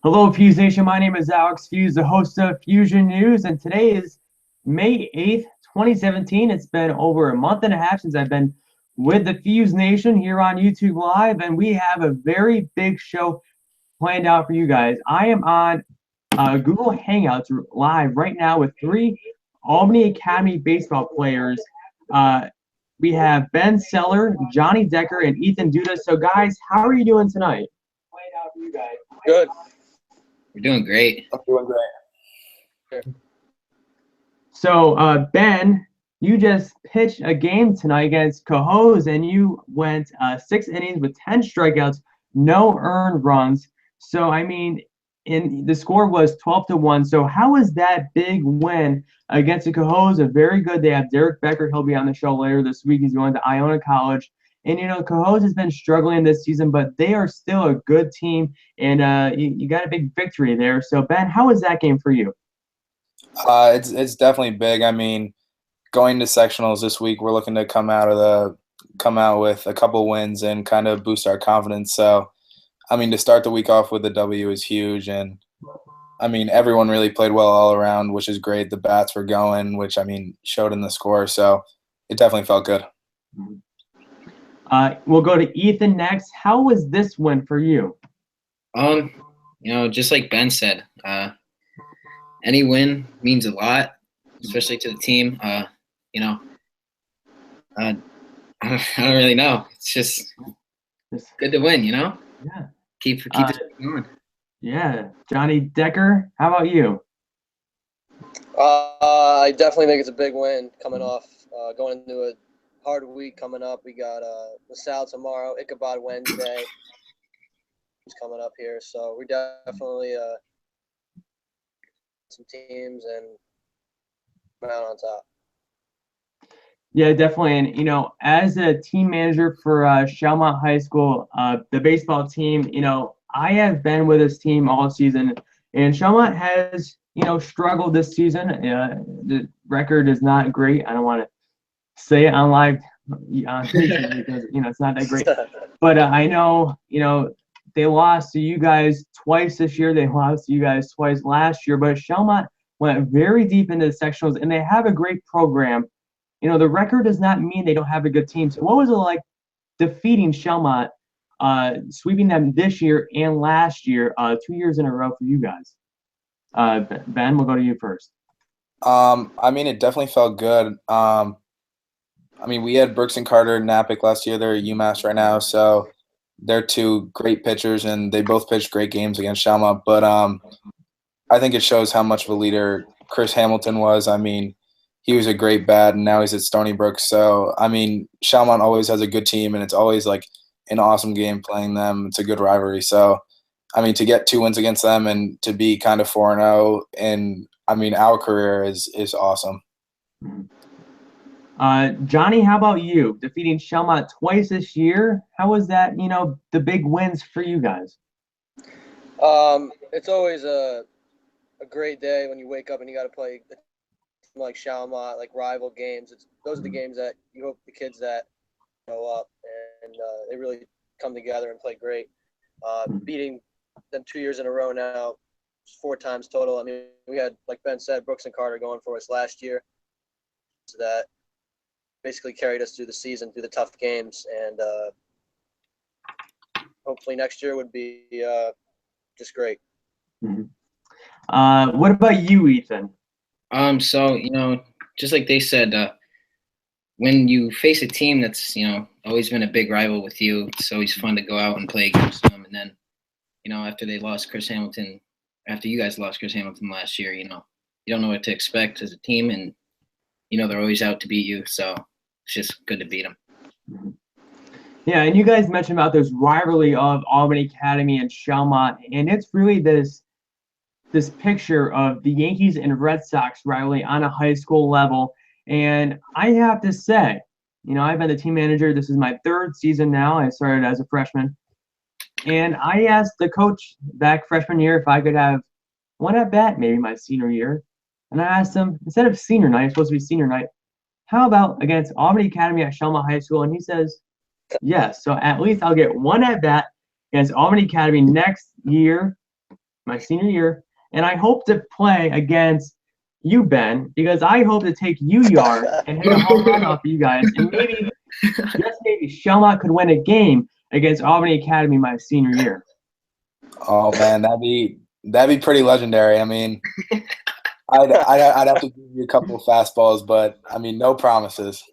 Hello, Fuse Nation. My name is Alex Fuse, the host of Fusion News, and today is May 8th, 2017. It's been over a month and a half since I've been with the Fuse Nation here on YouTube Live, and we have a very big show planned out for you guys. I am on Google Hangouts live right now with three Albany Academy baseball players. We have Ben Sieler, Johnny Decker, and Ethan Duda. So, guys, how are you doing tonight? Good. We're doing great. I'm doing great. So, Ben, you just pitched a game tonight against Cohoes, and you went 6 innings with 10 strikeouts, no earned runs. So, I mean, the score was 12-1. So, how was that big win against the Cohoes? A very good. They have Derek Becker. He'll be on the show later this week. He's going to Iona College. And, Cohoes has been struggling this season, but they are still a good team, and you got a big victory there. So, Ben, how was that game for you? It's definitely big. I mean, going to sectionals this week, we're looking to come out with a couple wins and kind of boost our confidence. So, I mean, to start the week off with a W is huge, and I mean, everyone really played well all around, which is great. The bats were going, which I mean showed in the score. So, it definitely felt good. We'll go to Ethan next. How was this win for you? Just like Ben said, any win means a lot, especially to the team. I don't really know. It's just good to win, Yeah. Keep it going. Yeah. Johnny Decker, how about you? I definitely think it's a big win coming off going into a hard week coming up. We got LaSalle tomorrow, Ichabod Wednesday. It's coming up here, so we definitely some teams and come out on top. Yeah, definitely. And, as a team manager for Shelmont High School, the baseball team, I have been with this team all season, and Shelmont has, struggled this season. The record is not great. I don't want to say it on live because, it's not that great. But I know, they lost to you guys twice this year. They lost to you guys twice last year. But Shelmont went very deep into the sectionals, and they have a great program. The record does not mean they don't have a good team. So what was it like defeating Shelmont, sweeping them this year and last year, 2 years in a row for you guys? Ben, we'll go to you first. I mean, it definitely felt good. I mean, we had Brooks and Carter and Napick last year. They're at UMass right now, so they're two great pitchers, and they both pitched great games against Shelmont. But I think it shows how much of a leader Chris Hamilton was. I mean, he was a great bat, and now he's at Stony Brook. So, I mean, Shelmont always has a good team, and it's always like an awesome game playing them. It's a good rivalry. So, I mean, to get 2 wins against them and to be kind of 4-0 in, I mean, our career is awesome. Johnny, how about you? Defeating Shelmont twice this year. How was that, the big wins for you guys? It's always a great day when you wake up and you got to play like Shelmont, like rival games. Those are the games that you hope the kids that go up and they really come together and play great. Beating them 2 years in a row now, 4 times total. I mean, we had, like Ben said, Brooks and Carter going for us last year. So that basically carried us through the season, through the tough games. And hopefully next year would be just great. What about you, Ethan? So, just like they said, when you face a team that's, always been a big rival with you, it's always fun to go out and play against them. And then, after you guys lost Chris Hamilton last year, you don't know what to expect as a team, and, they're always out to beat you. So it's just good to beat them. Yeah, and you guys mentioned about this rivalry of Albany Academy and Shelmont, and it's really this picture of the Yankees and Red Sox rivalry on a high school level. And I have to say, I've been the team manager. This is my 3rd season now. I started as a freshman. And I asked the coach back freshman year if I could have one at bat, maybe my senior year. And I asked him, instead of senior night, it's supposed to be senior night, how about against Albany Academy at Shelmont High School? And he says, yes. So at least I'll get one at bat against Albany Academy next year. my senior year, and I hope to play against you, Ben, because I hope to take you yard and hit a home run off of you guys, and maybe, just maybe, Shelmont could win a game against Albany Academy my senior year. Oh man, that'd be pretty legendary. I mean, I'd have to give you a couple of fastballs, but I mean, no promises.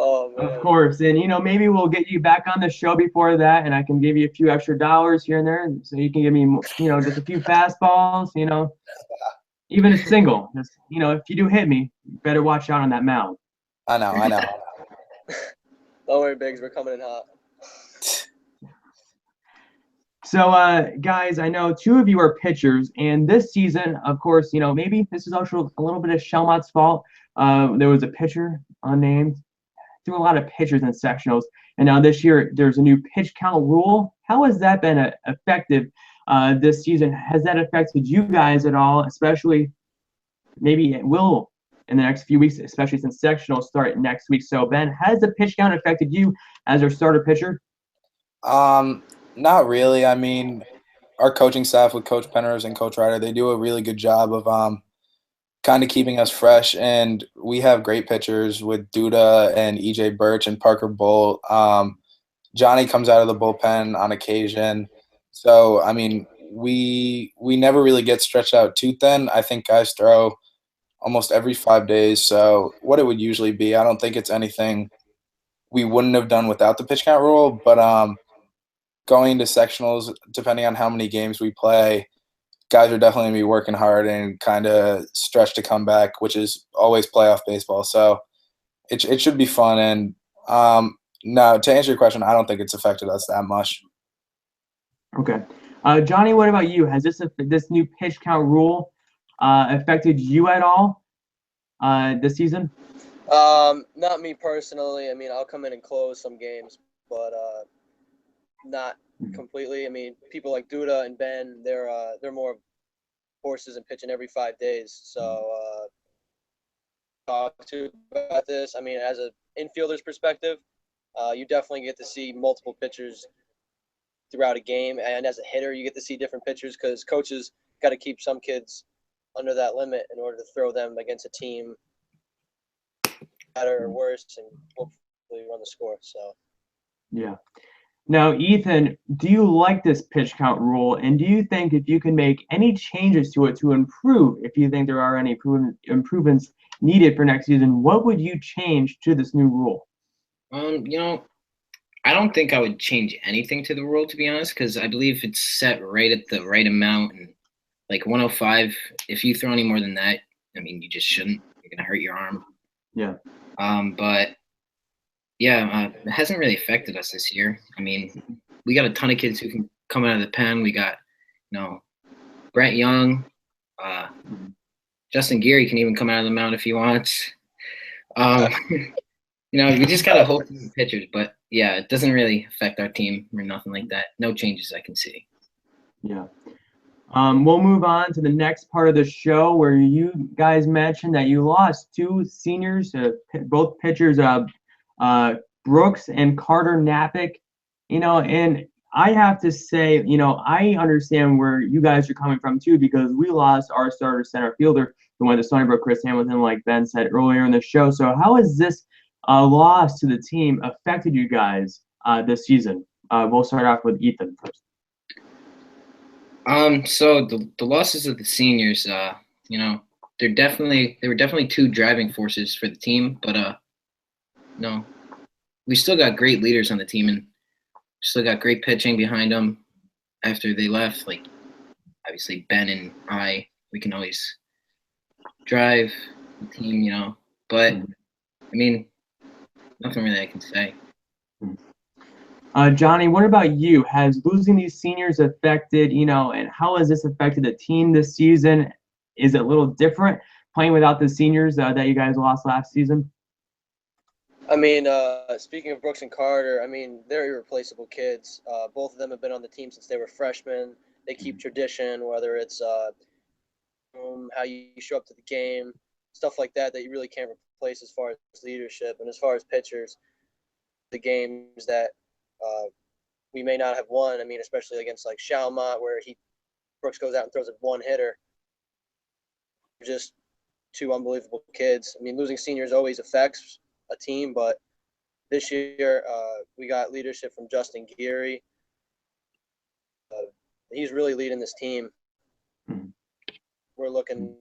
Oh man. Of course, and maybe we'll get you back on the show before that, and I can give you a few extra dollars here and there, so you can give me, just a few fastballs, even a single. Just, if you do hit me, you better watch out on that mound. I know. Don't worry, Biggs. We're coming in hot. So, guys, I know two of you are pitchers, and this season, of course, maybe this is also a little bit of Shelmont's fault. There was a pitcher unnamed, threw a lot of pitchers in sectionals, and now this year there's a new pitch count rule. How has that been effective this season? Has that affected you guys at all? Especially, maybe it will in the next few weeks, especially since sectionals start next week. So, Ben, has the pitch count affected you as our starter pitcher? Not really. I mean, our coaching staff with Coach Penrose and Coach Ryder, they do a really good job of kind of keeping us fresh, and we have great pitchers with Duda and EJ Birch and Parker Bolt. Johnny comes out of the bullpen on occasion. So, I mean, we never really get stretched out too thin. I think guys throw almost every 5 days. So what it would usually be, I don't think it's anything we wouldn't have done without the pitch count rule. But going to sectionals, depending on how many games we play, guys are definitely going to be working hard and kind of stretched to come back, which is always playoff baseball. So it should be fun. And no, to answer your question, I don't think it's affected us that much. Okay. Johnny, what about you? Has this new pitch count rule affected you at all this season? Not me personally. I mean, I'll come in and close some games, but not completely. I mean, people like Duda and Ben, they're more horses and pitching every 5 days. So talk to about this. I mean, as an infielder's perspective, you definitely get to see multiple pitchers throughout a game, and as a hitter, you get to see different pitchers because coaches got to keep some kids under that limit in order to throw them against a team better or worse and hopefully run the score. So yeah. Now, Ethan, do you like this pitch count rule, and do you think if you can make any changes to it to improve, if you think there are any improvements needed for next season, what would you change to this new rule? I don't think I would change anything to the rule, to be honest, because I believe it's set right at the right amount. And like 105, if you throw any more than that, I mean, you just shouldn't. You're going to hurt your arm. Yeah. But yeah, it hasn't really affected us this year. I mean, we got a ton of kids who can come out of the pen. We got, Brett Young, Justin Geary can even come out of the mound if he wants. We just got to hope for the pitchers. But yeah, it doesn't really affect our team or nothing like that. No changes I can see. Yeah. We'll move on to the next part of the show where you guys mentioned that you lost two seniors, both pitchers, Brooks and Carter Napick. And I have to say, I understand where you guys are coming from too, because we lost our starter center fielder who went to Stony Brook, Chris Hamilton, like Ben said earlier in the show. So how has this loss to the team affected you guys this season? We'll start off with Ethan first. So the losses of the seniors, they were definitely two driving forces for the team, but we still got great leaders on the team and still got great pitching behind them after they left. Like obviously Ben and we can always drive the team, but I mean, nothing really I can say. Johnny, what about you? Has losing these seniors affected, and how has this affected the team this season? Is it a little different playing without the seniors that you guys lost last season? I mean, speaking of Brooks and Carter, I mean, they're irreplaceable kids. Both of them have been on the team since they were freshmen. They keep tradition, whether it's how you show up to the game, stuff like that you really can't replace as far as leadership. And as far as pitchers, the games that we may not have won. I mean, especially against like Shalmont, where Brooks goes out and throws a one-hitter. Just two unbelievable kids. I mean, losing seniors always affects a team, but this year we got leadership from Justin Geary. He's really leading this team. We're looking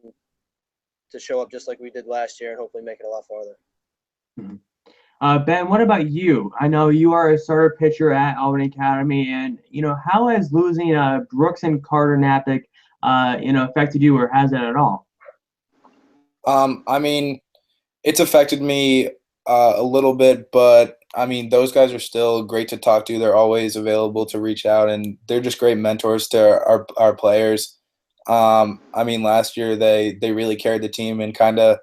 to show up just like we did last year and hopefully make it a lot farther. Ben, what about you? I know you are a starter pitcher at Albany Academy, and how has losing Brooks and Carter Napick, affected you, or has it at all? I mean, it's affected me a little bit, but I mean, those guys are still great to talk to. They're always available to reach out, and they're just great mentors to our players. I mean, last year they really carried the team and kind of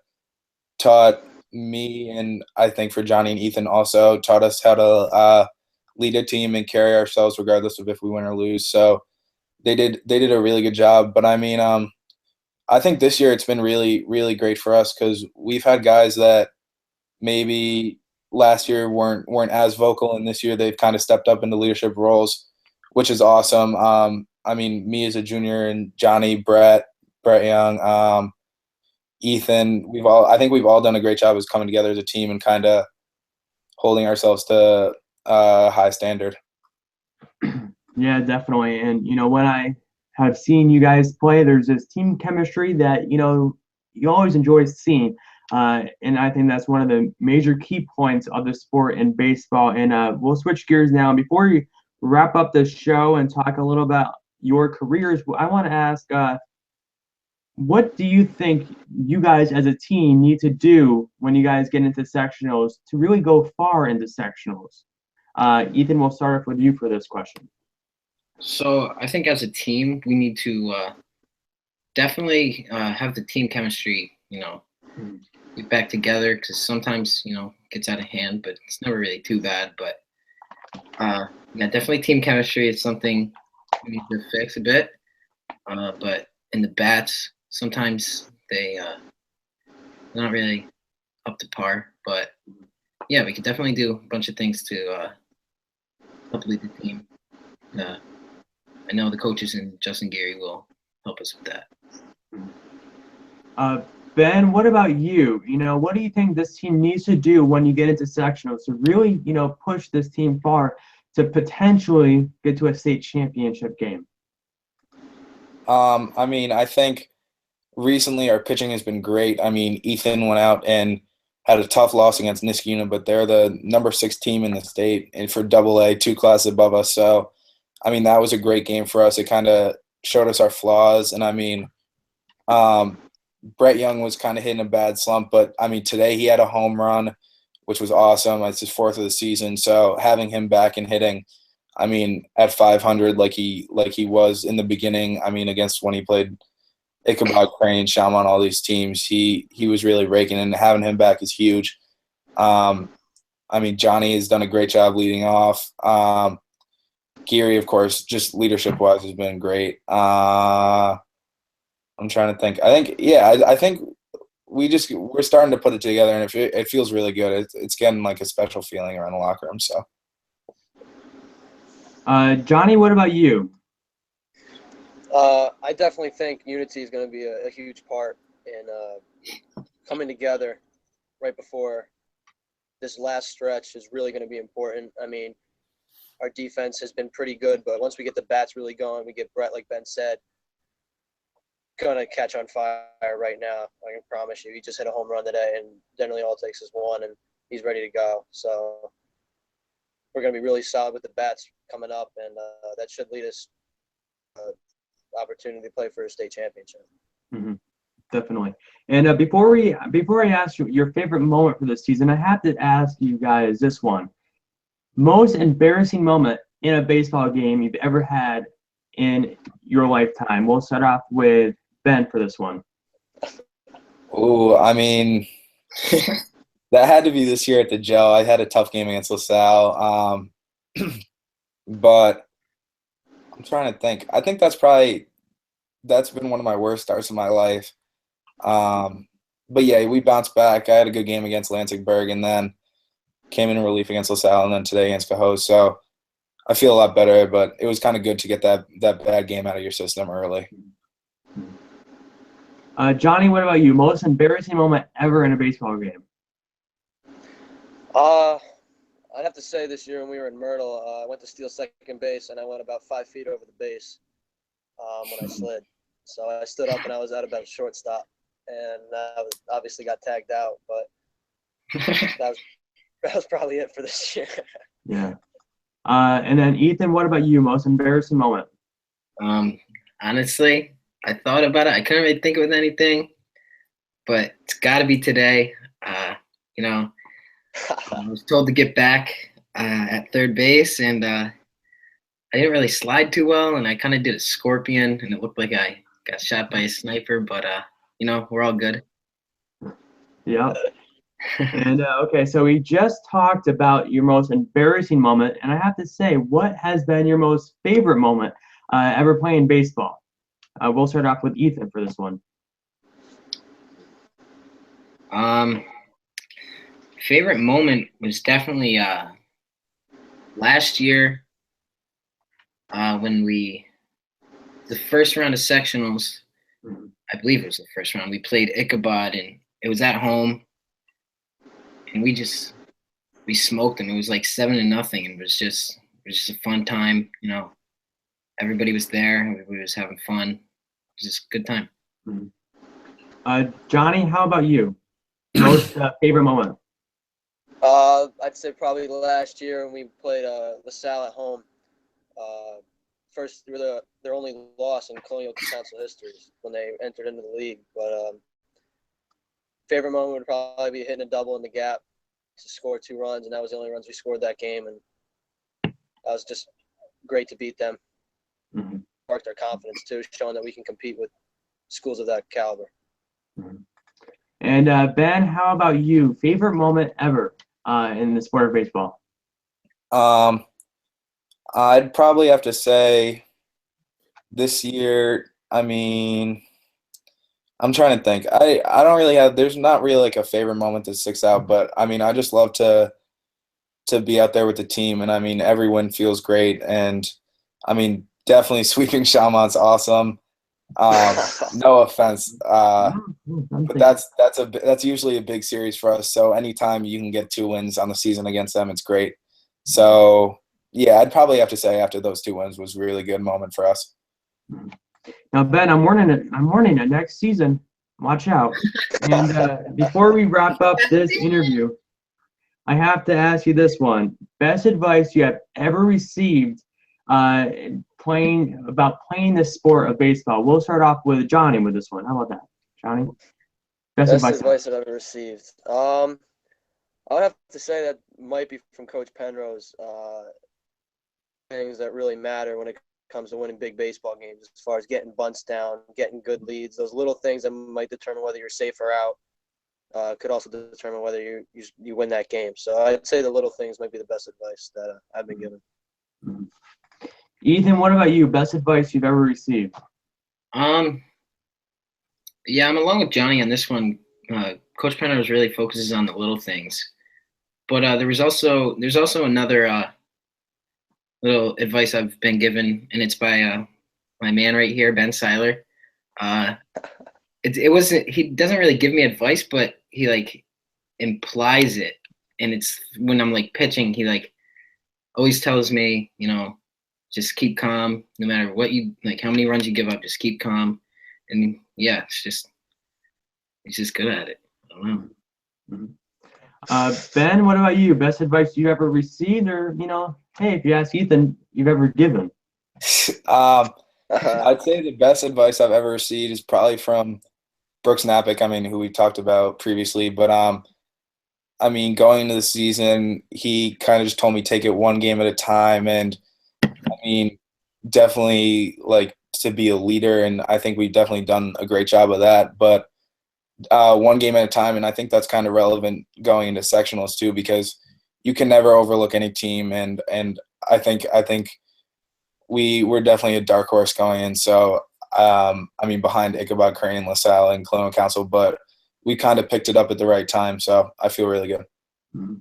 taught me, and I think for Johnny and Ethan also taught us how to lead a team and carry ourselves regardless of if we win or lose. So they did a really good job. But I mean, I think this year it's been really, really great for us because we've had guys that maybe last year weren't as vocal, and this year they've kind of stepped up into leadership roles, which is awesome. I mean, me as a junior and Johnny, Brett Young, Ethan, I think we've all done a great job as coming together as a team and kind of holding ourselves to a high standard. Yeah, definitely. And when I have seen you guys play, there's this team chemistry that you always enjoy seeing. And I think that's one of the major key points of the sport in baseball. And we'll switch gears now. And before we wrap up the show and talk a little about your careers, I want to ask, what do you think you guys as a team need to do when you guys get into sectionals to really go far into sectionals? Ethan, we'll start off with you for this question. So I think as a team, we need to definitely have the team chemistry, get back together, because sometimes, it gets out of hand, but it's never really too bad. But yeah, definitely team chemistry is something we need to fix a bit. But in the bats, sometimes they're not really up to par. But yeah, we could definitely do a bunch of things to help lead the team. I know the coaches and Justin Geary will help us with that. Ben, what about you? What do you think this team needs to do when you get into sectionals to really, push this team far to potentially get to a state championship game? I mean, I think recently our pitching has been great. I mean, Ethan went out and had a tough loss against Niskayuna, but they're the number 6 team in the state and for AA, 2 classes above us. So, I mean, that was a great game for us. It kind of showed us our flaws. And I mean, Brett Young was kind of hitting a bad slump, but I mean, today he had a home run, which was awesome. It's his 4th of the season. So having him back and hitting, I mean, at 500, like he was in the beginning, I mean, against when he played Ichabod, Crane, Shalmont, all these teams, he was really raking, and having him back is huge. I mean, Johnny has done a great job leading off. Geary, of course, just leadership-wise has been great. I'm trying to think. I think we're starting to put it together, and it feels really good. It's getting like a special feeling around the locker room. So, Johnny, what about you? I definitely think unity is going to be a huge part in coming together right before this last stretch is really going to be important. I mean, our defense has been pretty good, but once we get the bats really going, we get Brett, like Ben said, going to catch on fire right now. I can promise you. He just hit a home run today, and generally all it takes is one, and he's ready to go. So we're going to be really solid with the bats coming up, and that should lead us opportunity to play for a state championship. Mm-hmm. Definitely. And before I ask you your favorite moment for this season, I have to ask you guys this one. Most embarrassing moment in a baseball game you've ever had in your lifetime. We'll start off with Ben for this one. Oh, I mean, that had to be this year at the Gel. I had a tough game against LaSalle, but I'm trying to think. I think that's been one of my worst starts of my life. But yeah, we bounced back. I had a good game against Lansingburg, and then came in relief against LaSalle, and then today against Cohoes. So I feel a lot better. But it was kind of good to get that bad game out of your system early. Johnny, what about you? Most embarrassing moment ever in a baseball game? I'd have to say this year when we were in Myrtle, I went to steal second base and I went about 5 feet over the base when I slid. So I stood up and I was at about shortstop, and obviously got tagged out. But that was probably it for this year. Yeah. And then Ethan, what about you? Most embarrassing moment? Honestly, I thought about it. I couldn't really think of anything, but it's got to be today. You know, I was told to get back at third base, and I didn't really slide too well, and I kind of did a scorpion, and it looked like I got shot by a sniper, but you know, we're all good. Yeah. And okay, so we just talked about your most embarrassing moment, and I have to say, what has been your most favorite moment ever playing baseball? We'll start off with Ethan for this one. Favorite moment was definitely last year when the first round of sectionals, I believe it was the first round, we played Ichabod, and it was at home, and we smoked them. It was like 7-0, and it was just a fun time. You know, everybody was there, everybody was having fun. It was just a good time. Johnny, how about you? Most favorite moment? I'd say probably last year when we played LaSalle at home. First, their only loss in Colonial Council history when they entered into the league. But favorite moment would probably be hitting a double in the gap to score 2 runs, and that was the only runs we scored that game. And that was just great to beat them. Mm-hmm. Sparked our confidence too, showing that we can compete with schools of that caliber. Mm-hmm. And Ben, how about you? Favorite moment ever in the sport of baseball? I'd probably have to say this year, I mean, I'm trying to think. I don't really have – there's not really like a favorite moment that sticks out, but, I mean, I just love to be out there with the team, and, I mean, every win feels great. And, I mean, definitely sweeping Chalmont's awesome. No offense, but that's usually a big series for us. So anytime you can get 2 wins on the season against them, it's great. So yeah, I'd probably have to say after those 2 wins was a really good moment for us. Now Ben, I'm warning it next season. Watch out. And before we wrap up this interview, I have to ask you this one: best advice you have ever received playing the sport of baseball. We'll start off with Johnny with this one. How about that, Johnny? Best advice I've ever received. I would have to say that might be from Coach Penrose. Things that really matter when it comes to winning big baseball games, as far as getting bunts down, getting good leads, those little things that might determine whether you're safe or out, could also determine whether you win that game. So I'd say the little things might be the best advice that I've been given. Mm-hmm. Ethan, what about you? Best advice you've ever received? Yeah, I'm along with Johnny on this one. Coach Penrose really focuses on the little things, but there's also another little advice I've been given, and it's by my man right here, Ben Sieler. It wasn't. He doesn't really give me advice, but he like implies it, and it's when I'm like pitching, he like always tells me, you know, just keep calm, no matter what how many runs you give up, just keep calm. And yeah, he's just good at it. I don't know. Mm-hmm. Ben, what about you? Best advice you ever received, or hey, if you ask Ethan, you've ever given? I'd say the best advice I've ever received is probably from Brooks Napick. I mean, who we talked about previously, but I mean, going into the season, he kind of just told me take it one game at a time, and I mean, definitely like to be a leader, and I think we've definitely done a great job of that. But one game at a time, and I think that's kind of relevant going into sectionals too, because you can never overlook any team, and I think we're definitely a dark horse going in. So I mean, behind Ichabod, Crane, LaSalle, and Colonial Council, but we kind of picked it up at the right time, so I feel really good. Mm-hmm.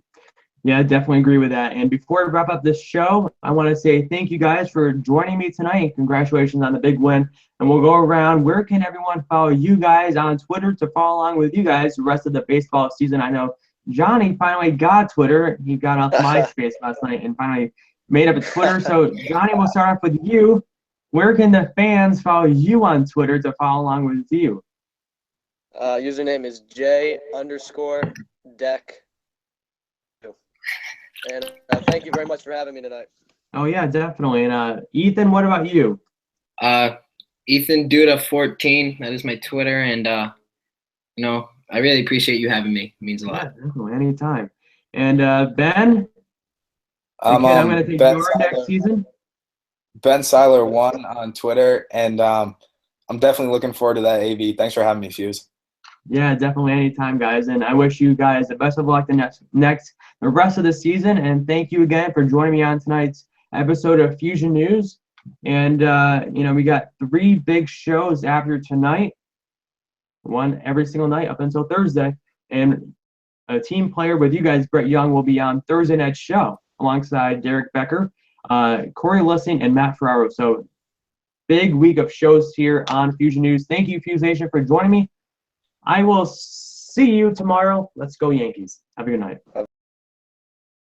Yeah, I definitely agree with that. And before we wrap up this show, I want to say thank you guys for joining me tonight. Congratulations on the big win. And we'll go around. Where can everyone follow you guys on Twitter to follow along with you guys the rest of the baseball season? I know Johnny finally got Twitter. He got off MySpace last night and finally made up a Twitter. So, Johnny, we'll start off with you. Where can the fans follow you on Twitter to follow along with you? Username is J_Deck. And thank you very much for having me tonight. Oh, yeah, definitely. And Ethan, what about you? Ethan Duda 14. That is my Twitter. And, you know, I really appreciate you having me. It means a lot. Yeah, definitely. Anytime. And Ben? I'm going to take your next season. Ben Sieler 1 on Twitter, and I'm definitely looking forward to that AV. Thanks for having me, Fuse. Yeah, definitely anytime, guys. And I wish you guys the best of luck the rest of the season. And thank you again for joining me on tonight's episode of Fusion News. And we got 3 big shows after tonight, one every single night up until Thursday. And a team player with you guys, Brett Young, will be on Thursday night's show alongside Derek Becker, Corey Lissing, and Matt Ferraro. So big week of shows here on Fusion News. Thank you, Fuse Nation, for joining me. I will see you tomorrow. Let's go Yankees. Have a good night.